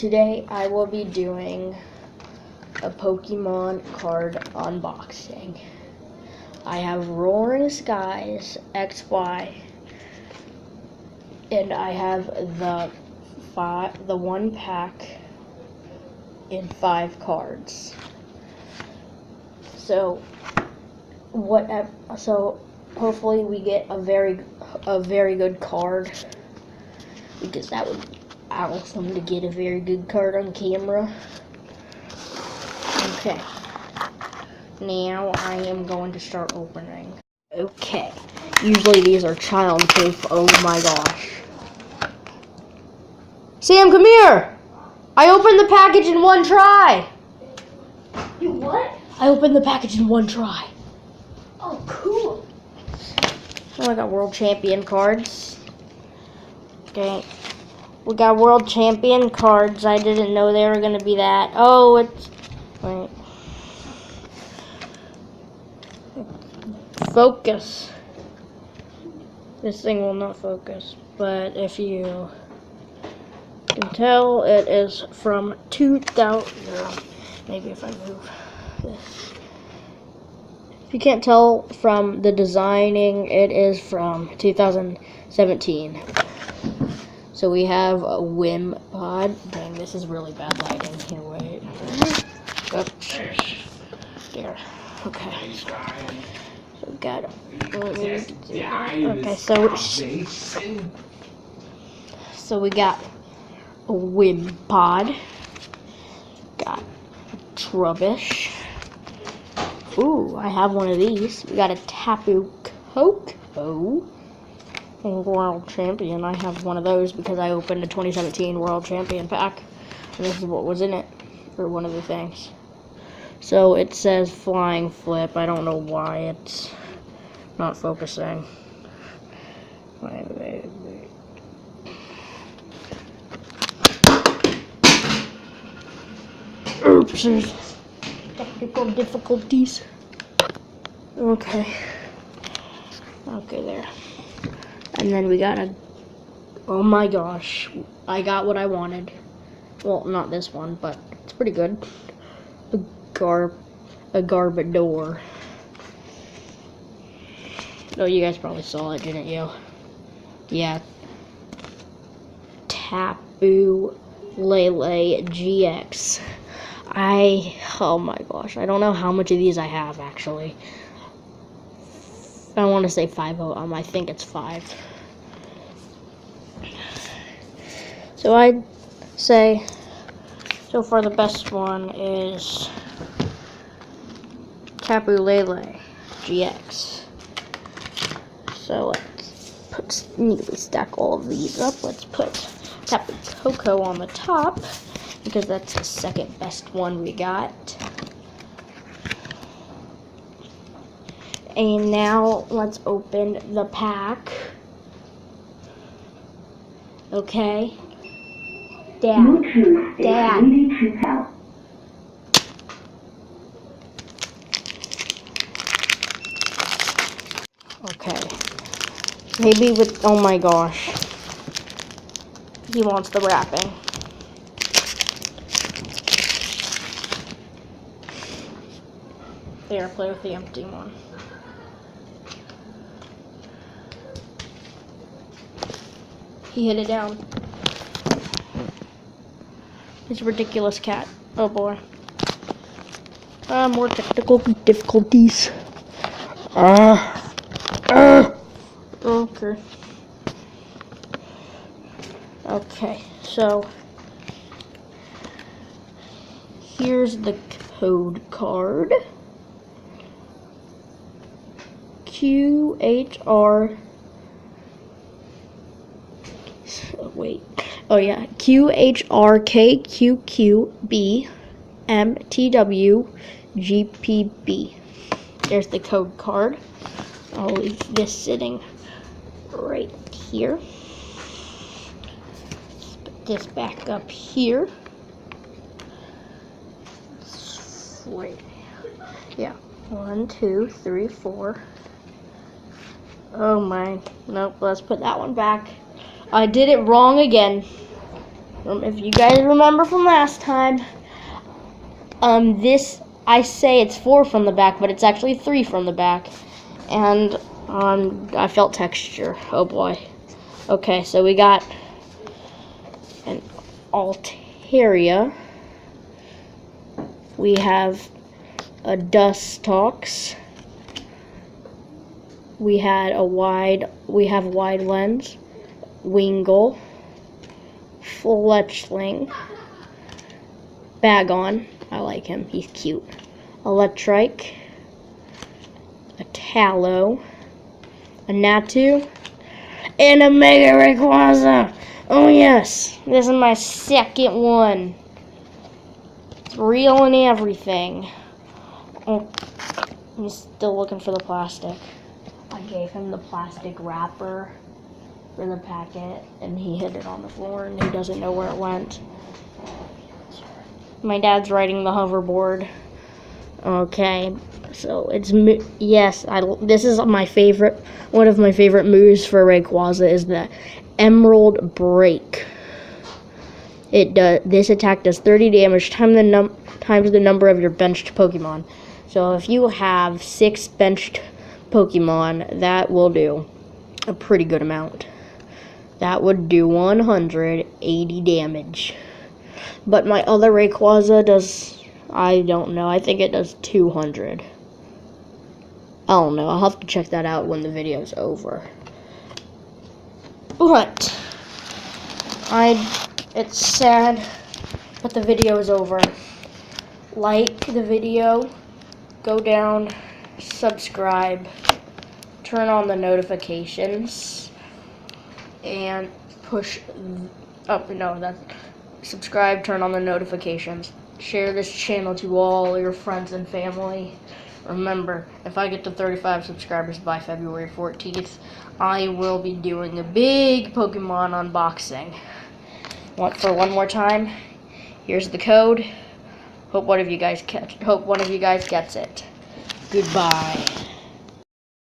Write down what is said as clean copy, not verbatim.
Today I will be doing a Pokemon card unboxing. I have Roaring Skies XY, and I have the one pack in 5 cards. So hopefully we get a very good card, because that would be awesome to get a very good card on camera. Okay, now I am going to start opening. Okay, usually these are childproof. Oh my gosh. Sam, come here! I opened the package in one try! You what? I opened the package in one try. Oh, cool. Oh, I got World Champion cards. Okay. We got World Champion cards. I didn't know they were going to be that. Oh, it's... Wait. Focus. This thing will not focus. But if you can tell, it is from 2000... Maybe if I move this. If you can't tell from the designing, it is from 2017. So we have a Wimpod. Dang, this is really bad lighting. Here, wait. Oops. There. Okay. So we got. Okay, so we got a Wimpod. Got Trubbish. Ooh, I have one of these. We got a Tapu Koko. And World Champion. I have one of those because I opened a 2017 World Champion pack. And this is what was in it. Or one of the things. So it says Flying Flip. I don't know why it's not focusing. Wait. Oops. Technical difficulties. Okay, there. And then we got oh my gosh, I got what I wanted. Well, not this one, but it's pretty good. A Garbodor. Oh, you guys probably saw it, didn't you? Yeah. Tapu Lele GX. Oh my gosh, I don't know how much of these I have, actually. I don't want to say 5 of them. I think it's 5. So I'd say so far the best one is Tapu Lele GX. So let's neatly stack all of these up. Let's put Tapu Koko on the top, because that's the second best one we got. And now let's open the pack. Okay. Dad. Okay. Maybe with, oh my gosh. He wants the wrapping. There, play with the empty one. He hit it down. He's a ridiculous cat. Oh boy. More technical difficulties. Okay. Okay, so here's the code card. QHR. Oh yeah, QHRKQQB MTWGPB. There's the code card. I'll leave this sitting right here. Let's put this back up here. Wait. Yeah. 1, 2, 3, 4. Oh my. Nope, let's put that one back. I did it wrong again. if you guys remember from last time, this, I say it's 4 from the back, but it's actually 3 from the back. And I felt texture. Oh boy. Okay, so we got an Altaria. We have a Dustox. We have wide lens, Wingull, Fletchling, Bagon, I like him, he's cute, Electrike, a Tallow, a Natu, and a Mega Rayquaza. Oh yes, this is my second one. It's real and everything. Oh, I'm still looking for the plastic. I gave him the plastic wrapper for the packet, and he hid it on the floor, and he doesn't know where it went. My dad's riding the hoverboard. Okay, so it's yes. This is my favorite. One of my favorite moves for Rayquaza is the Emerald Break. This attack does 30 damage times the number of your benched Pokemon. So if you have 6 benched Pokemon, that will do a pretty good amount. That would do 180 damage. But my other Rayquaza does, I don't know, I think it does 200. I don't know, I'll have to check that out when the video's over. But, it's sad, but the video is over. Like the video, go down, subscribe, turn on the notifications, and push up. No, that's subscribe, turn on the notifications. Share this channel to all your friends and family. Remember, if I get to 35 subscribers by February 14th, I will be doing a big Pokemon unboxing. For one more time, here's the code. Hope one of you guys gets it. Goodbye.